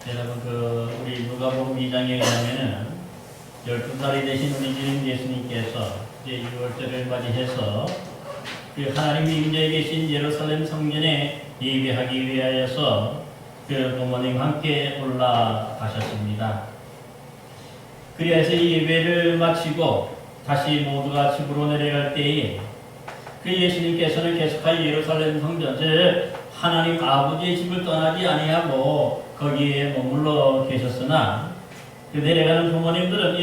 여러분 우리 누가복음 2장에 의하면은 12살이 되신 우리 주님 예수님께서 이제 6월절을 맞이해서 그 하나님이 임재해 계신 예루살렘 성전에 예배하기 위하여서 그 부모님과 함께 올라가셨습니다. 그리하여서 이 예배를 마치고 다시 모두가 집으로 내려갈 때에 그 예수님께서는 계속하여 예루살렘 성전, 즉 하나님 아버지의 집을 떠나지 아니하고 거기에 머물러 계셨으나 그 내려가는 부모님들은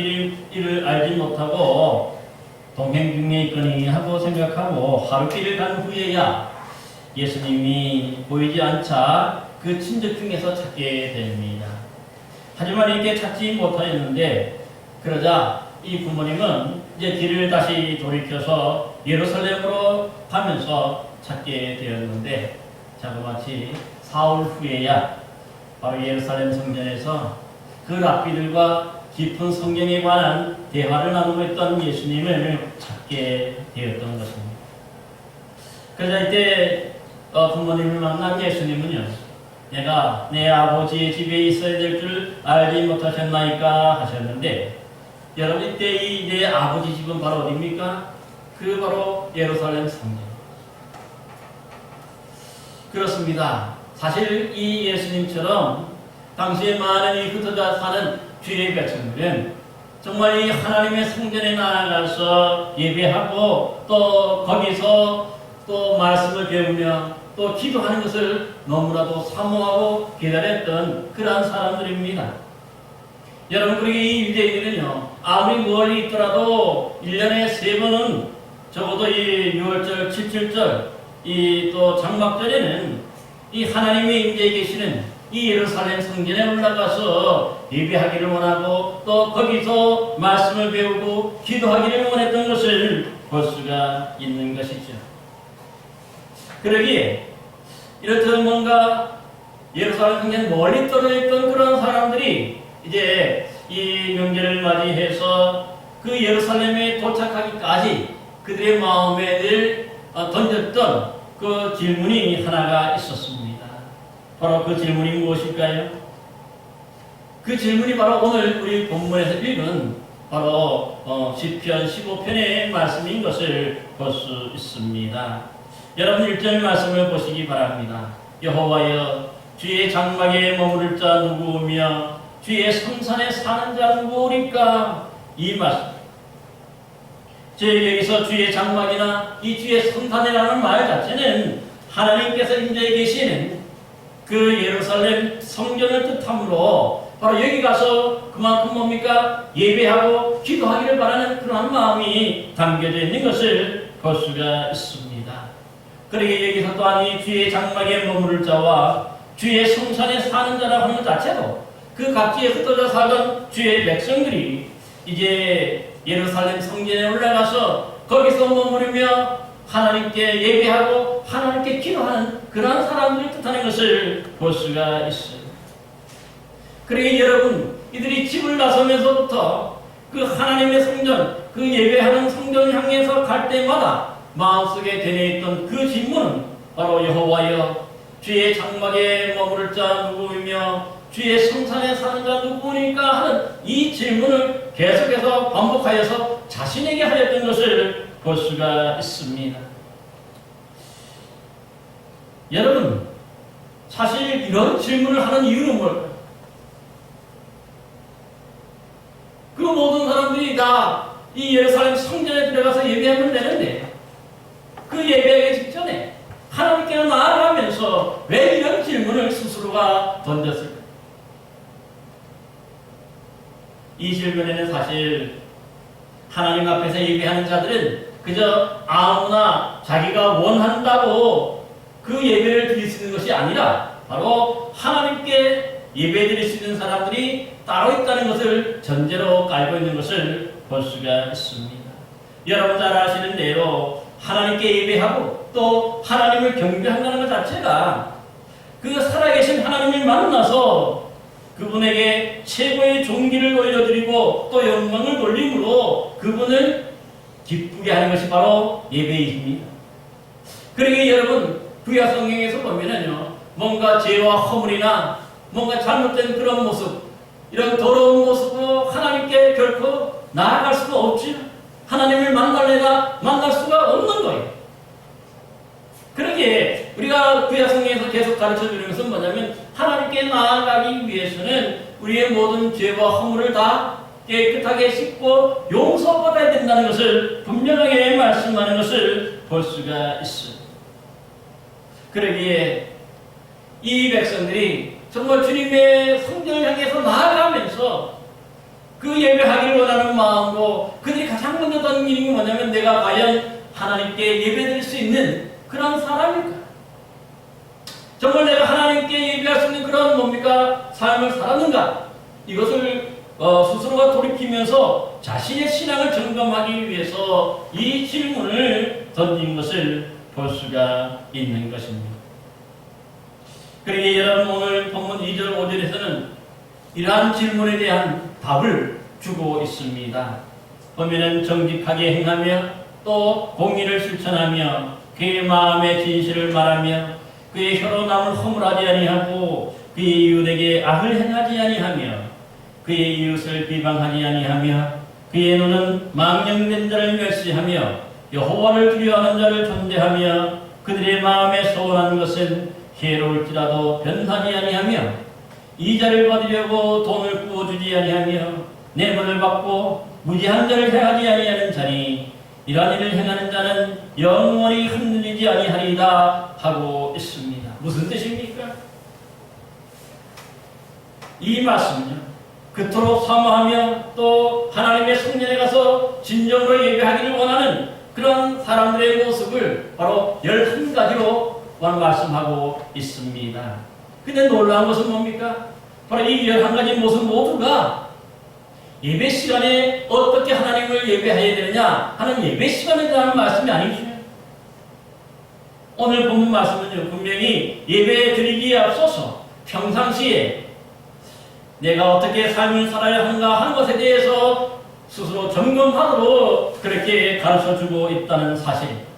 이를 알지 못하고 동행 중에 있거니 하고 생각하고 하루길을 간 후에야 예수님이 보이지 않자 그 친척 중에서 찾게 됩니다. 하지만 이렇게 찾지 못하였는데 그러자 이 부모님은 이제 길을 다시 돌이켜서 예루살렘으로 가면서 찾게 되었는데 자그마치 사흘 후에야 바로 예루살렘 성전에서 그 랍비들과 깊은 성경에 관한 대화를 나누고 있던 예수님을 찾게 되었던 것입니다. 그러자 이때 부모님을 만난 예수님은요, 내가 내 아버지의 집에 있어야 될 줄 알지 못하셨나이까 하셨는데, 여러분 이때 이 내 아버지 집은 바로 어디입니까? 그 바로 예루살렘 성전. 그렇습니다. 사실 이 예수님처럼 당시에 많은 이 흩어져 사는 주의 백성들은 정말 이 하나님의 성전에 나아가서 예배하고 또 거기서 또 말씀을 배우며 또 기도하는 것을 너무나도 사모하고 기다렸던 그러한 사람들입니다. 여러분, 그러게 이 유대인들은요, 아무리 멀리 있더라도 1년에 3번은 적어도 이 6월절, 7.7절, 이 또 장막절에는 이 하나님의 임재에 계시는 이 예루살렘 성전에 올라가서 예배하기를 원하고 또 거기서 말씀을 배우고 기도하기를 원했던 것을 볼 수가 있는 것이죠. 그러기에 이렇듯 뭔가 예루살렘 성전 멀리 떨어져 있던 그런 사람들이 이제 이 명절을 맞이해서 그 예루살렘에 도착하기까지 그들의 마음에 늘 던졌던 그 질문이 하나가 있었습니다. 바로 그 질문이 무엇일까요? 그 질문이 바로 오늘 우리 본문에서 읽은 바로 시편 15편의 말씀인 것을 볼 수 있습니다. 여러분 1절 말씀을 보시기 바랍니다. 여호와여, 주의 장막에 머무를 자 누구오며 주의 성산에 사는 자 누구오리까? 이 말씀. 여기서 주의 장막이나 이 주의 성산이라는 말 자체는 하나님께서 임재해 계시는 그 예루살렘 성전을 뜻하므로 바로 여기 가서 그만큼 뭡니까? 예배하고 기도하기를 바라는 그러한 마음이 담겨져 있는 것을 볼 수가 있습니다. 그러게 여기서 또한 이 주의 장막에 머무를 자와 주의 성산에 사는 자라고 하는 것 자체도 그 각지에 흩어져 살던 주의 백성들이 이제 예루살렘 성전에 올라가서 거기서 머무르며 하나님께 예배하고 하나님께 기도하는 그러한 사람들을 뜻하는 것을 볼 수가 있어요. 그러게 여러분, 이들이 집을 나서면서부터 그 하나님의 성전, 그 예배하는 성전을 향해서 갈 때마다 마음속에 되뇌있던 그 질문은 바로 여호와여, 주의 장막에 머무를 자 누구이며 주의 성산에 사는 자 누구니까 하는 이 질문을 계속해서 반복하여서 자신에게 하였던 것을 볼 수가 있습니다. 여러분, 사실 이런 질문을 하는 이유는 뭘까요? 그 모든 사람들이 다 이 예루살렘 성전에 들어가서 예배하면 되는데 그 예배하기 직전에 하나님께 나아가면서 왜 이런 질문을 스스로가 던졌을까? 이 질문에는 사실 하나님 앞에서 예배하는 자들은 그저 아무나 자기가 원한다고 그 예배를 드릴 수 있는 것이 아니라 바로 하나님께 예배 드릴 수 있는 사람들이 따로 있다는 것을 전제로 깔고 있는 것을 볼 수가 있습니다. 여러분 잘 아시는 대로 하나님께 예배하고 또 하나님을 경배한다는 것 자체가 그 살아계신 하나님을 만나서 그분에게 최고의 존귀를 올려드리고 또 영광을 돌림으로 그분을 기쁘게 하는 것이 바로 예배입니다. 그러기에 여러분 구약 성경에서 보면은요, 뭔가 죄와 허물이나 뭔가 잘못된 그런 모습, 이런 더러운 모습으로 하나님께 결코 나아갈 수가 없지. 하나님을 만날래나 만날 수가 없는 거예요. 그러기에 우리가 구약 성경에서 계속 가르쳐주는 것은 뭐냐면 하나님께 나아가기 위해서는 우리의 모든 죄와 허물을 다 깨끗하게 씻고 용서받아야 된다는 것을 분명하게 말씀하는 것을 볼 수가 있어요. 그러기에 이 백성들이 정말 주님의 성전을 향해서 나아가면서 그 예배하기를 원하는 마음으로 그들이 가장 먼저 던 일이 뭐냐면 내가 과연 하나님께 예배드릴 수 있는 그런 사람일까? 정말 내가 하나님께 예배할 수 있는 그런 뭡니까? 삶을 살았는가? 이것을 스스로가 돌이키면서 자신의 신앙을 점검하기 위해서 이 질문을 던진 것을 볼 수가 있는 것입니다. 그러기에 여러분 오늘 본문 2절 5절에서는 이러한 질문에 대한 답을 주고 있습니다. 보면은 정직하게 행하며 또 공의를 실천하며 그의 마음의 진실을 말하며 그의 혀로 남을 허물하지 아니하고 그의 이웃에게 악을 행하지 아니하며 그의 이웃을 비방하지 아니하며 그의 눈은 망령된 자를 멸시하며 여호와를 두려워하는 자를 존대하며 그들의 마음에 소원한 것은 해로울지라도 변하지 아니하며 이자를 받으려고 돈을 구워주지 아니하며 뇌물을 받고 무지한 자를 행하지 아니하는 자니 이러한 일을 행하는 자는 영원히 흔들리지 아니하리이다 하고 있습니다. 무슨 뜻입니까? 이 말씀은요, 그토록 사모하며 또 하나님의 성전에 가서 진정으로 예배하기를 원하는 그런 사람들의 모습을 바로 11가지로 말씀하고 있습니다. 근데 놀라운 것은 뭡니까? 바로 이 11가지 모습 모두가 예배 시간에 어떻게 하나님을 예배해야 되느냐 하는 예배 시간에 대한 말씀이 아니죠. 오늘 본문 말씀은요, 분명히 예배 드리기에 앞서서 평상시에 내가 어떻게 삶을 살아야 하는가 하는 것에 대해서 스스로 점검하도록 그렇게 가르쳐주고 있다는 사실입니다.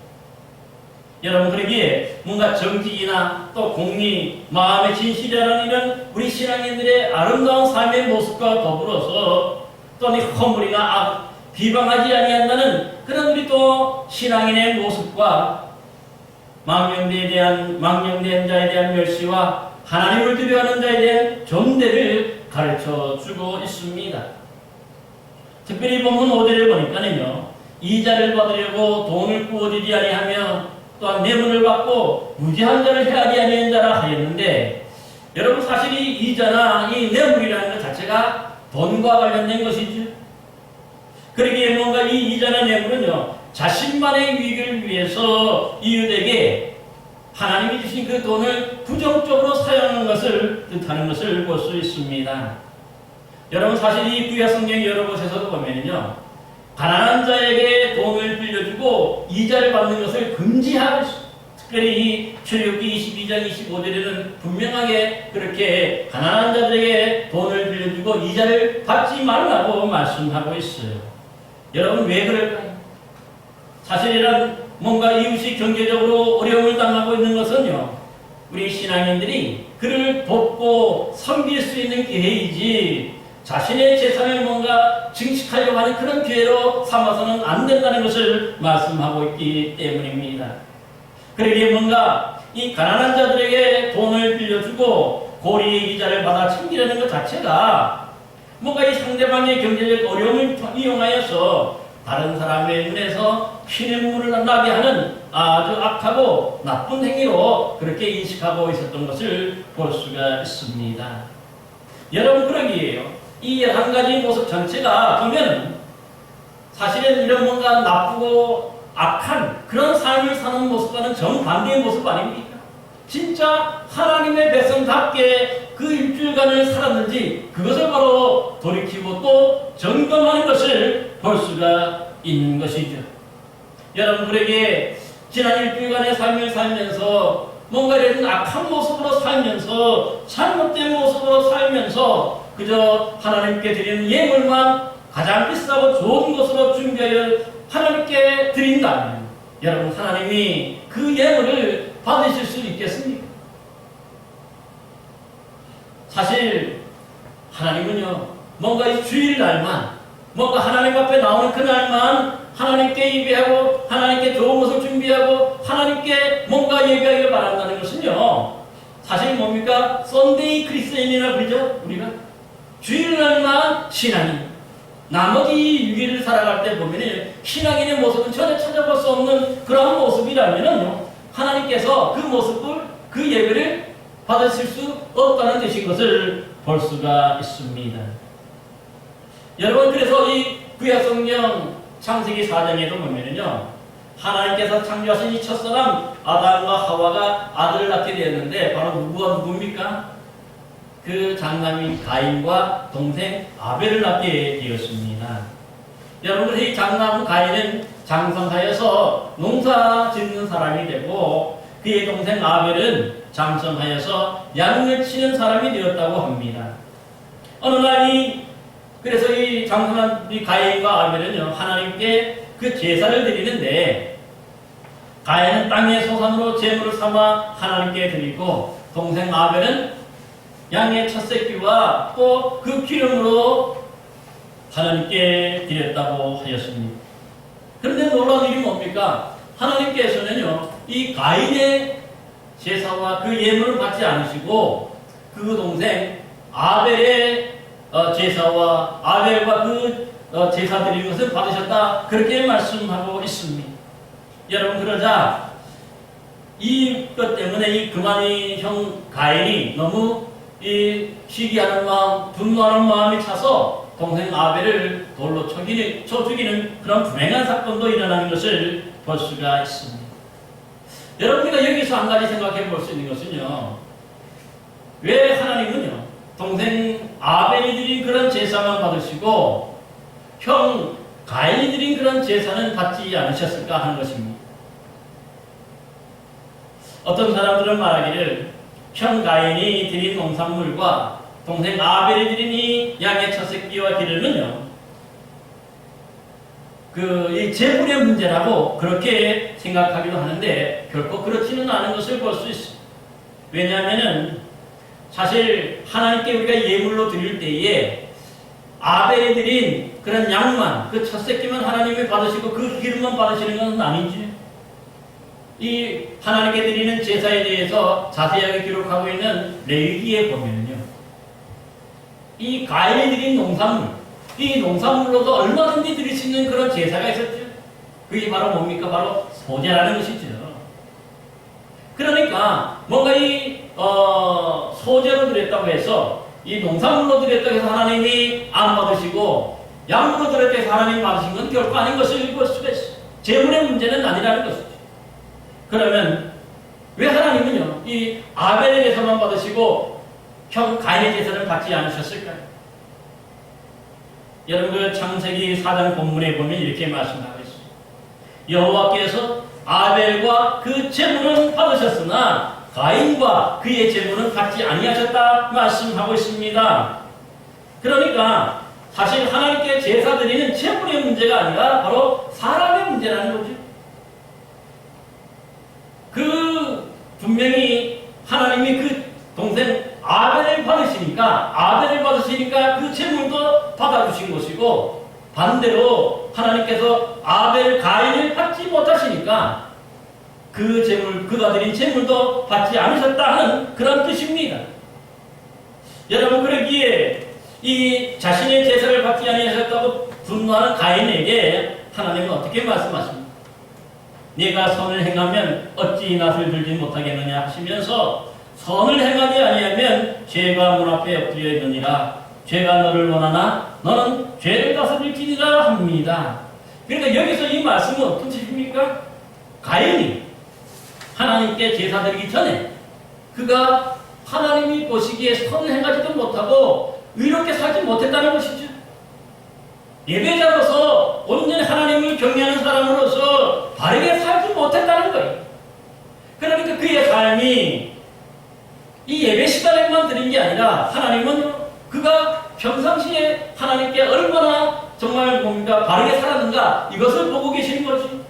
여러분, 그러기에 뭔가 정직이나 또 공의, 마음의 진실이라는 이런 우리 신앙인들의 아름다운 삶의 모습과 더불어서 또 허물이나 비방하지 아니한다는 그런 우리 또 신앙인의 모습과 망령된 자에 대한 멸시와 하나님을 두려워하는 자에 대한 존대를 가르쳐 주고 있습니다. 특별히 본문 5절을 보니까는요, 이자를 받으려고 돈을 구워주지 아니하며 또한 뇌물을 받고 무지한 자를 해하지 아니한 자라 하였는데, 여러분 사실 이 이자나 이 뇌물이라는 것 자체가 돈과 관련된 것이죠. 그러기에 뭔가 이 이자나 뇌물은요, 자신만의 유익을 위해서 이웃에게 하나님이 주신 그 돈을 부정적으로 사용하는 것을 뜻하는 것을 볼 수 있습니다. 여러분 사실 이 구약 성경 여러 곳에서도 보면요, 가난한 자에게 돈을 빌려주고 이자를 받는 것을 금지하고 있습니다. 특별히 이 출애굽기 22장 25절에는 분명하게 그렇게 가난한 자들에게 돈을 빌려주고 이자를 받지 말라고 말씀하고 있어요. 여러분 왜 그럴까요? 사실 이런 뭔가 이웃이 경제적으로 어려움을 당하고 있는 것은요, 우리 신앙인들이 그를 돕고 섬길 수 있는 기회이지 자신의 재산을 뭔가 증식하려고 하는 그런 기회로 삼아서는 안 된다는 것을 말씀하고 있기 때문입니다. 그러기에 뭔가 이 가난한 자들에게 돈을 빌려주고 고리의 이자를 받아 챙기려는 것 자체가 뭔가 이 상대방의 경제적 어려움을 이용하여서 다른 사람의 눈에서 피눈물을 나게 하는 아주 악하고 나쁜 행위로 그렇게 인식하고 있었던 것을 볼 수가 있습니다. 여러분 그러기에요, 이 11가지 모습 전체가 보면 사실은 이런 뭔가 나쁘고 악한 그런 삶을 사는 모습과는 정반대의 모습 아닙니까? 진짜 하나님의 백성답게 그 일주일간을 살았는지 그것을 바로 돌이키고 또 점검하는 것을 볼 수가 있는 것이죠. 여러분 그에게 지난 일주일간의 삶을 살면서 뭔가 이런 악한 모습으로 살면서 잘못된 모습으로 살면서 그저 하나님께 드리는 예물만 가장 비싸고 좋은 것으로 준비하여 하나님께 드린다면 여러분 하나님이 그 예물을 받으실 수 있겠습니까? 사실 하나님은요, 뭔가 이 주일날만, 뭔가 하나님 앞에 나오는 그날만 하나님께 예배하고 하나님께 좋은 것을 준비하고 하나님께 뭔가 예배하기를 바란다는 것은요, 사실 뭡니까? 썬데이 크리스천이라 그러죠, 우리가. 주일날만 신앙인. 나머지 6일을 살아갈 때 보면 신앙인의 모습은 전혀 찾아볼 수 없는 그러한 모습이라면요, 하나님께서 그 모습을, 그 예배를 받으실 수 없다는 뜻인 것을 볼 수가 있습니다. 여러분, 그래서 이 구약성경 창세기 4장에도 보면은요, 하나님께서 창조하신 이 첫사람 아담과 하와가 아들을 낳게 되었는데 바로 누굽니까? 그 장남인 가인과 동생 아벨을 낳게 되었습니다. 여러분, 이 장남 가인은 장성하여서 농사 짓는 사람이 되고 그의 동생 아벨은 장성하여서 양을 치는 사람이 되었다고 합니다. 어느 날 그래서 이 장성한 이 가인과 아벨은요, 하나님께 그 제사를 드리는데 가인은 땅의 소산으로 제물을 삼아 하나님께 드리고 동생 아벨은 양의 첫 새끼와 또 그 기름으로 하나님께 드렸다고 하였습니다. 그런데 놀라운 일이 뭡니까? 하나님께서는요, 이 가인의 제사와 그 예물을 받지 않으시고 그 동생 아벨의 제사와 아벨과 그 제사 드리는 것을 받으셨다, 그렇게 말씀하고 있습니다. 여러분, 그러자 이것 때문에 이 그만이 형 가인이 너무 시기하는 마음, 분노하는 마음이 차서 동생 아벨을 돌로 죽이는 그런 불행한 사건도 일어나는 것을 볼 수가 있습니다. 여러분, 우리가 여기서 한 가지 생각해 볼 수 있는 것은요, 왜 하나님은요, 동생 아벨이 드린 그런 제사만 받으시고 형 가인이 드린 그런 제사는 받지 않으셨을까 하는 것입니다. 어떤 사람들은 말하기를 형 가인이 드린 농산물과 동생 아벨이 드린 이 양의 첫 새끼와 기름은요, 이 제물의 문제라고 그렇게 생각하기도 하는데 결코 그렇지는 않은 것을 볼 수 있습니다. 왜냐하면은 사실 하나님께 우리가 예물로 드릴 때에 아벨이 드린 그런 양만, 그 첫 새끼만 하나님이 받으시고 그 기름만 받으시는 것은 아니지. 이 하나님께 드리는 제사에 대해서 자세하게 기록하고 있는 레위기에 보면요, 이 가인이 드린 농산물, 이 농산물로도 얼마든지 드릴 수 있는 그런 제사가 있었죠. 그게 바로 뭡니까? 바로 소제라는 것이죠. 그러니까 뭔가 소제로 드렸다고 해서, 이 농산물로 드렸다고 해서 하나님이 안 받으시고 양으로 드렸다고 해서 하나님이 받으신 건 결코 아닌 것을 볼 수가 있어요. 재물의 문제는 아니라는 것이죠. 그러면 왜 하나님은요, 이 아벨의 제사만 받으시고 형 가인의 제사를 받지 않으셨을까요? 여러분, 그 창세기 4장 본문에 보면 이렇게 말씀하고 있습니다. 여호와께서 아벨과 그 제물은 받으셨으나 가인과 그의 제물은 받지 아니하셨다 말씀하고 있습니다. 그러니까 사실 하나님께 제사 드리는 제물의 문제가 아니라 바로 사람의 문제라는 거죠. 분명히 하나님이 그 동생 아벨을 받으시니까 그 제물도 받아주신 것이고, 반대로 하나님께서 아벨 가인을 받지 못하시니까 그 제물, 그가 드린 제물도 받지 않으셨다 하는 그런 뜻입니다. 여러분, 그러기에 이 자신의 제사를 받지 아니하셨다고 분노하는 가인에게 하나님은 어떻게 말씀하십니까? 네가 선을 행하면 어찌 낯을 들지 못하겠느냐 하시면서, 선을 행하지 아니하면 죄가 문 앞에 엎드려 있느니라. 죄가 너를 원하나 너는 죄를 다스릴지니라 합니다. 그러니까 여기서 이 말씀은 어떤 뜻입니까? 가인이 하나님께 제사 드리기 전에 그가 하나님이 보시기에 선을 행하지도 못하고 의롭게 살지 못했다는 것이죠. 예배자로서 온전히 하나님을 경외하는 사람으로서 바르게 살지 못했다는 거예요. 그러니까 그의 삶이 이 예배 시간에만 드린 게 아니라 하나님은 그가 평상시에 하나님께 얼마나 정말 뭔가 바르게 살았는가, 이것을 보고 계시는 거지.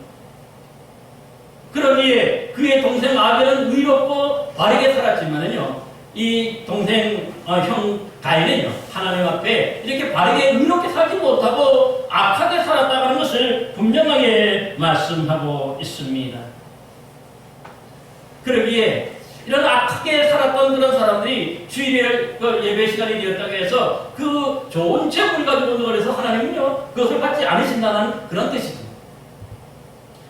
그러기에 그의 동생 아벨은 의롭고 바르게 살았지만은요, 이 동생, 형 가인은요, 하나님 앞에 이렇게 바르게 의롭게 살지 못하고 악하게 살았다는 것을 분명하게 말씀하고 있습니다. 그러기에 이런 악하게 살았던 그런 사람들이 주일에 예배 시간이 되었다고 해서 그 좋은 재물을 가지고 그래서 하나님은요, 그것을 받지 않으신다는 그런 뜻이죠.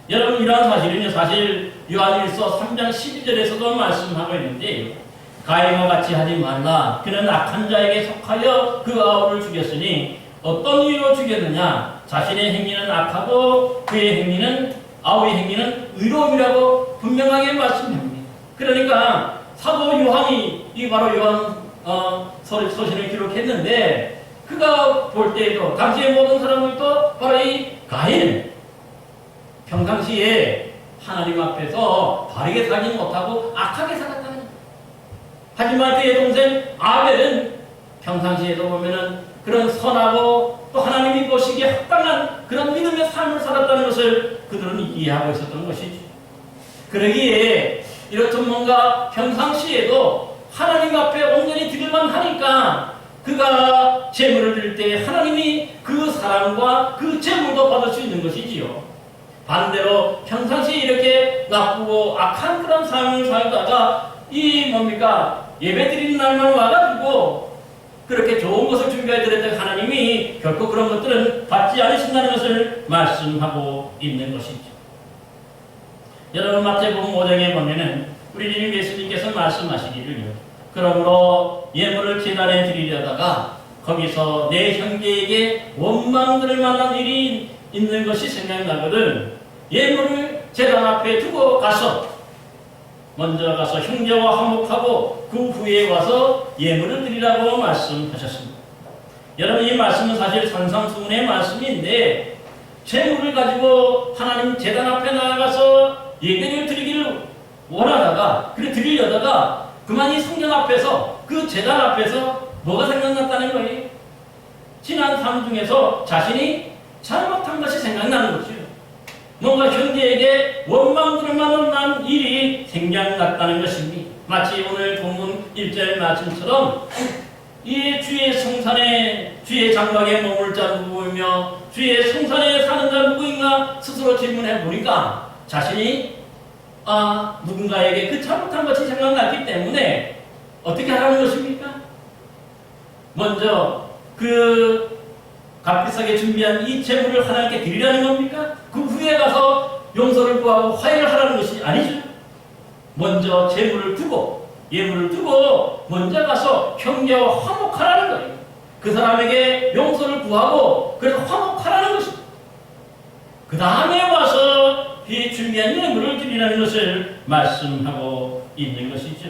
여러분, 이러한 사실은요, 사실 요한일서 3장 12절에서도 말씀하고 있는데, 가인과 같이 하지 말라. 그는 악한 자에게 속하여 그 아우를 죽였으니 어떤 이유로 죽였느냐? 자신의 행위는 악하고 그의 행위는, 아우의 행위는 의로움이라고 분명하게 말씀합니다. 그러니까 사도 요한이 이 바로 요한 서신을 기록했는데, 그가 볼 때에도 당시의 모든 사람들도 바로 이 가인, 평상시에 하나님 앞에서 바르게 살지 못하고 악하게 살았다는 거예요. 하지만 그의 동생 아벨은 평상시에도 보면은 그런 선하고 또 하나님이 보시기에 합당한 그런 믿음의 삶을 살았다는 것을 그들은 이해하고 있었던 것이죠. 그러기에 이렇듯 뭔가 평상시에도 하나님 앞에 온전히 드릴만 하니까 그가 재물을 드릴 때 하나님이 그 사랑과 그 재물도 받을 수 있는 것이지요. 반대로 평상시에 이렇게 나쁘고 악한 그런 삶을 살다가 이 뭡니까? 예배 드리는 날만 와가지고 그렇게 좋은 것을 준비해 드렸던 하나님이 결코 그런 것들은 받지 않으신다는 것을 말씀하고 있는 것이죠. 여러분, 마태복음 5장에 보면은 우리 주님 예수님께서 말씀하시기를요, 그러므로 예물을 제단에 드리려다가 거기서 내 형제에게 원망들을 만난 일이 있는 것이 생각나거든 예물을 제단 앞에 두고 가서 먼저 가서 형제와 화목하고 그 후에 와서 예물을 드리라고 말씀하셨습니다. 여러분, 이 말씀은 사실 산상수훈의 말씀인데, 재물을 가지고 하나님 제단 앞에 나아가서 예배를 드리기를 원하다가, 그래 드리려다가 그만 이 성전 앞에서, 그 제단 앞에서 뭐가 생각났다는 거예요? 지난 삶 중에서 자신이 잘못한 것이 생각나는 거죠. 뭔가 형제에게 원망들을 만난 일이 생각났다는 것입니다. 마치 오늘 본문 1절 말씀처럼 이 주의 성산에, 주의 장막에 머물 자 누구이며 주의 성산에 사는 자 누구인가 스스로 질문해 보니까 자신이 누군가에게 그 잘못한 것이 생각났기 때문에 어떻게 하라는 것입니까? 먼저 그 값비싸게 준비한 이 재물을 하나님께 드리라는 겁니까? 그 후에 가서 용서를 구하고 화해를 하라는 것이 아니죠. 먼저 재물을 두고, 예물을 두고 먼저 가서 형제와 화목하라는 거예요. 그 사람에게 용서를 구하고 그래서 화목하라는 것입니다. 그 다음에 와서 이 준비한 예물을 드리라는 것을 말씀하고 있는 것이죠.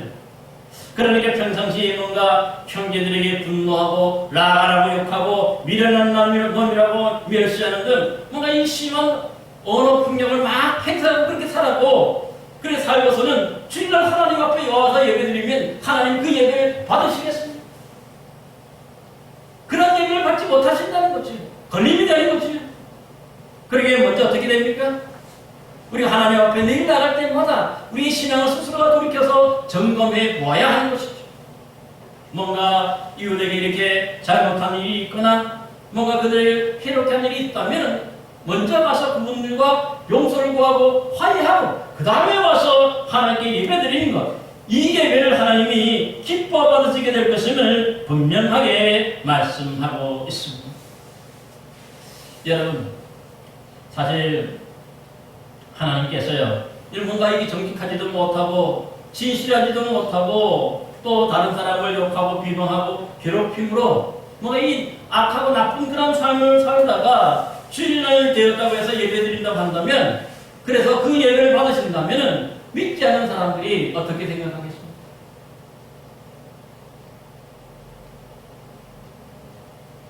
그러니까 평상시에 뭔가 형제들에게 분노하고 라라라고 욕하고 미련한 놈이라고 멸시하는 등 뭔가 이 심한 언어 폭력을 막 행사하고 그렇게 살았고, 그래 살고서는 주일날 하나님 앞에 와서 예배드리면 하나님 그 예배를 받으시겠습니까? 그런 예배를 받지 못하신다는 거지. 걸림이 되는 거지. 그러게 먼저 어떻게 됩니까? 우리가 하나님 앞에 내일 나갈 때마다 우리 신앙을 스스로가 돌이켜서 점검해 보아야 하는 것이죠. 뭔가 이웃에게 이렇게 잘못한 일이 있거나 뭔가 그들을 해롭게 한 일이 있다면 먼저 가서 그분들과 용서를 구하고 화해하고 그 다음에 와서 하나님께 예배드리는 것, 이 예배를 하나님이 기뻐 받으시게 될 것임을 분명하게 말씀하고 있습니다. 여러분, 사실 하나님께서요, 뭔가 이게 정직하지도 못하고 진실하지도 못하고 또 다른 사람을 욕하고 비방하고 괴롭힘으로 뭔가 이 악하고 나쁜 그런 삶을 살다가 주일날 되었다고 해서 예배드린다고 한다면, 그래서 그 예배를 받으신다면 믿지 않는 사람들이 어떻게 생각하겠습니까?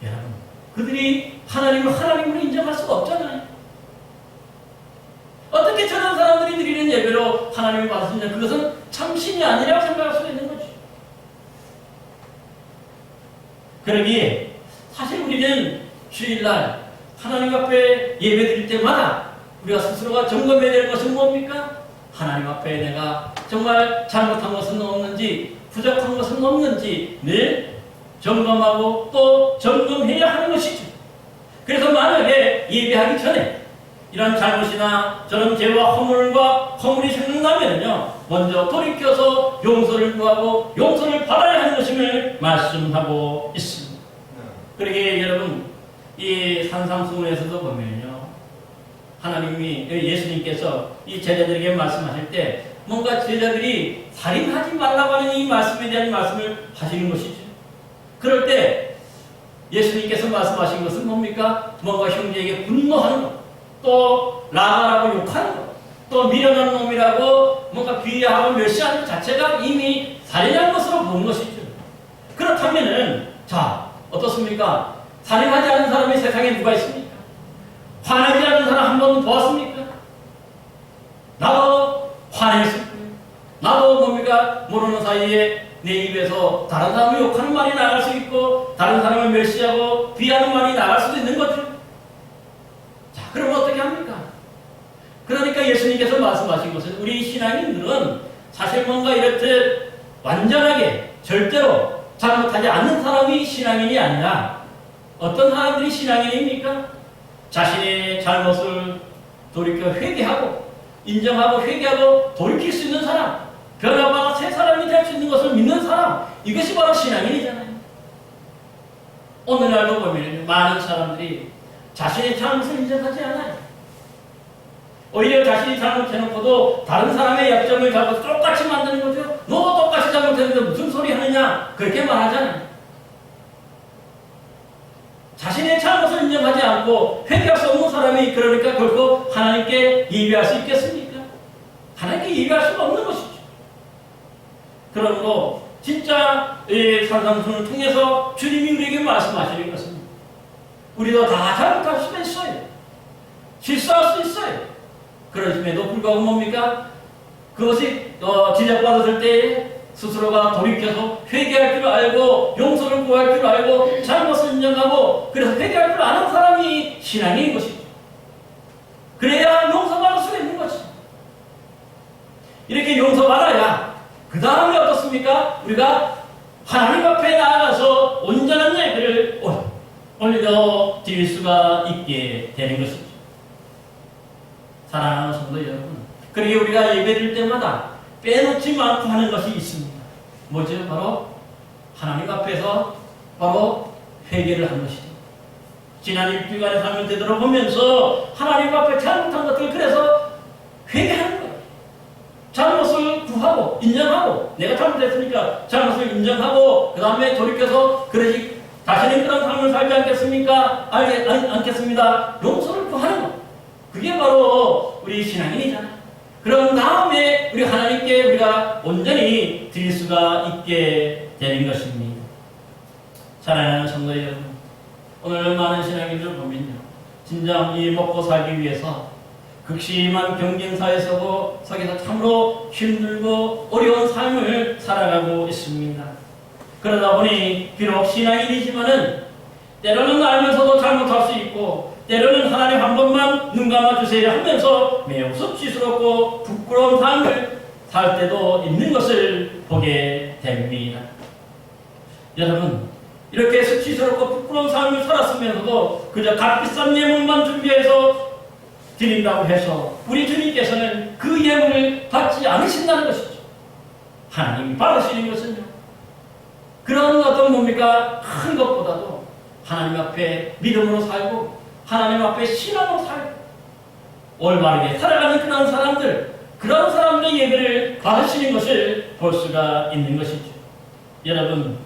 여러분, 그들이 하나님을 하나님으로 인정할 수가 없잖아요. 어떻게 저런 사람들이 드리는 예배로 하나님을 받으시냐? 그것은 참신이 아니라고 생각할 수 있는 거죠. 그러기에 사실 우리는 주일날 하나님 앞에 예배 드릴 때마다 우리가 스스로가 점검해야 될 것은 뭡니까? 하나님 앞에 내가 정말 잘못한 것은 없는지 부족한 것은 없는지 늘 점검하고 또 점검해야 하는 것이죠. 그래서 만약에 예배하기 전에 이런 잘못이나 저런 죄와 허물이 생각나면요, 먼저 돌이켜서 용서를 구하고 용서를 받아야 하는 것임을 말씀하고 있습니다. 그러게 여러분, 이 산상수훈에서도 보면요, 하나님이, 예수님께서 이 제자들에게 말씀하실 때 뭔가 제자들이 살인하지 말라고 하는 이 말씀에 대한 말씀을 하시는 것이죠. 그럴 때 예수님께서 말씀하신 것은 뭡니까? 뭔가 형제에게 분노하는 것, 또 라가라고 욕하는 것, 또 미련한 놈이라고 뭔가 비하하고 멸시하는 것 자체가 이미 살인한 것으로 보는 것이죠. 그렇다면은 자, 어떻습니까? 살인하지 않은 사람이 세상에 누가 있습니까? 화내지 않은 사람 한 번 보았습니까? 나도 화냈을 거예요. 나도 뭡니까? 모르는 사이에 내 입에서 다른 사람을 욕하는 말이 나갈 수 있고 다른 사람을 멸시하고 비하는 말이 나갈 수도 있는 거죠. 자, 그럼 어떻게 합니까? 그러니까 예수님께서 말씀하신 것은 우리 신앙인들은 사실 뭔가 이렇게 완전하게 절대로 잘못하지 않는 사람이 신앙인이 아니라 어떤 사람들이 신앙인입니까? 자신의 잘못을 돌이켜 회개하고 인정하고 회개하고 돌이킬 수 있는 사람, 변화가 새 사람이 될 수 있는 것을 믿는 사람, 이것이 바로 신앙인이잖아요. 오늘날도 보면 많은 사람들이 자신의 잘못을 인정하지 않아요. 오히려 자신이 잘못해놓고도 다른 사람의 약점을 잡아서 똑같이 만드는 거죠. 너 똑같이 잘못했는데 무슨 소리 하느냐, 그렇게 말하잖아요. 자신의 잘못을 인정하지 않고 회개할 수 없는 사람이 그러니까 결코 하나님께 예배할 수 있겠습니까? 하나님께 예배할 수가 없는 것이죠. 그러므로 진짜 이 산상수훈을 통해서 주님이 우리에게 말씀하시는 것은 우리도 다 잘못할 수 있어요. 실수할 수 있어요. 그러심에도 불구하고 뭡니까? 그것이 지적받았을 때 스스로가 돌이켜서 회개할 줄 알고 용서를 구할 줄 알고 잘못을 인정하고 그래서 회개할 줄 아는 사람이 신앙인 것이죠. 그래야 용서받을 수가 있는 것이죠. 이렇게 용서받아야 그 다음에 어떻습니까? 우리가 하나님 앞에 나아가서 온전한 예배를 올려 드릴 수가 있게 되는 것이죠. 사랑하는 성도 여러분, 그러게 우리가 예배드릴 때마다 빼놓지 않고 하는 것이 있습니다. 뭐죠? 바로 하나님 앞에서 바로 회개를 하는 것이죠. 지난 일주일간의 삶을 되돌아보면서 하나님 앞에 잘못한 것들 그래서 회개하는 거예요. 잘못을 구하고 인정하고 내가 잘못했으니까 잘못을 인정하고 그 다음에 돌이켜서 그러지 자신의 그런 삶을 살지 않겠습니까? 않겠습니다. 용서를 구하는 것. 그게 바로 우리 신앙인이잖아요. 그런 다음에 우리 하나님께 우리가 온전히 드릴 수가 있게 되는 것입니다. 사랑하는 성도 여러분, 오늘 많은 신앙인들 보면요, 진정 이 먹고 살기 위해서 극심한 경쟁사에 속에서 참으로 힘들고 어려운 삶을 살아가고 있습니다. 그러다 보니 비록 신앙인이지만은 때로는 알면서도 잘못할 수 있고 때로는 하나님 한 번만 눈 감아주세요 하면서 매우 수치스럽고 부끄러운 삶을 살 때도 있는 것을 보게 됩니다. 여러분, 이렇게 수치스럽고 부끄러운 삶을 살았으면서도 그저 값비싼 예물만 준비해서 드린다고 해서 우리 주님께서는 그 예물을 받지 않으신다는 것이죠. 하나님이 받으시는 것은요, 그런 어떤 뭡니까? 큰 것보다도 하나님 앞에 믿음으로 살고 하나님 앞에 신앙으로 살고 올바르게 살아가는 그런 사람들의 예배를 받으시는 것을 볼 수가 있는 것이죠. 여러분,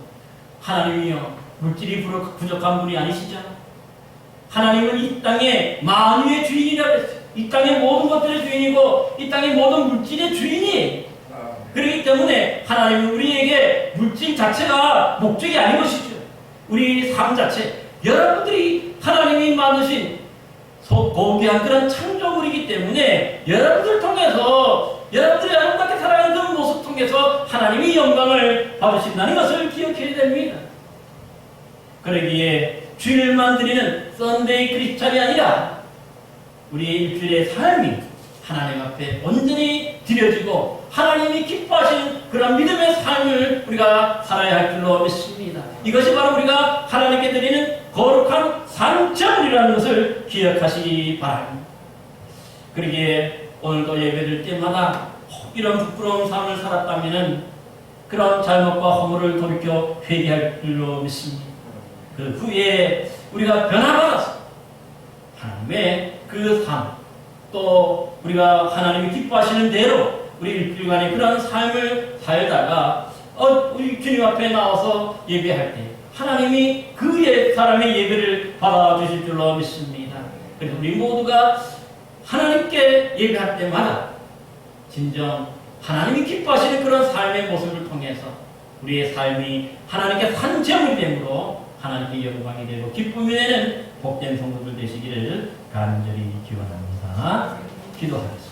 하나님이요, 물질이 부족한 분이 아니시죠? 하나님은 이 땅의 만유의 주인이라고 했어요. 이 땅의 모든 것들의 주인이고 이 땅의 모든 물질의 주인이 그렇기 때문에 하나님은 우리에게 물질 자체가 목적이 아닌 것이죠. 우리 삶 자체, 여러분들이 하나님이 만드신 고귀한 그런 창조물이기 때문에 여러분들 통해서 여러분들이 아름답게 살아가는 그 모습 통해서 하나님이 영광을 받으신다는 것을 기억해야 됩니다. 그러기에 주일만 드리는 썬데이 크리스찬이 아니라 우리의 일주일의 삶이 하나님 앞에 온전히 드려지고 하나님이 기뻐하시는 그런 믿음의 삶을 우리가 살아야 할 줄로 믿습니다. 이것이 바로 우리가 하나님께 드리는 거룩한 상점이라는 것을 기억하시기 바랍니다. 그러기에 오늘도 예배드릴 때마다 이런 부끄러운 삶을 살았다면 그런 잘못과 허물을 돌이켜 회개할 줄로 믿습니다. 그 후에 우리가 변화받아서 하나님의 그 삶, 또 우리가 하나님이 기뻐하시는 대로 우리 일주일간의 그런 삶을 살다가 우리 주님 앞에 나와서 예배할 때 하나님이 그 사람의 예배를 받아주실 줄로 믿습니다. 그래서 우리 모두가 하나님께 예배할 때마다 진정 하나님이 기뻐하시는 그런 삶의 모습을 통해서 우리의 삶이 하나님께 산재물이 되므로 하나님께 영광이 되고 기쁨이 되는 복된 성도들 되시기를 간절히 기원합니다. 기도하겠습니다.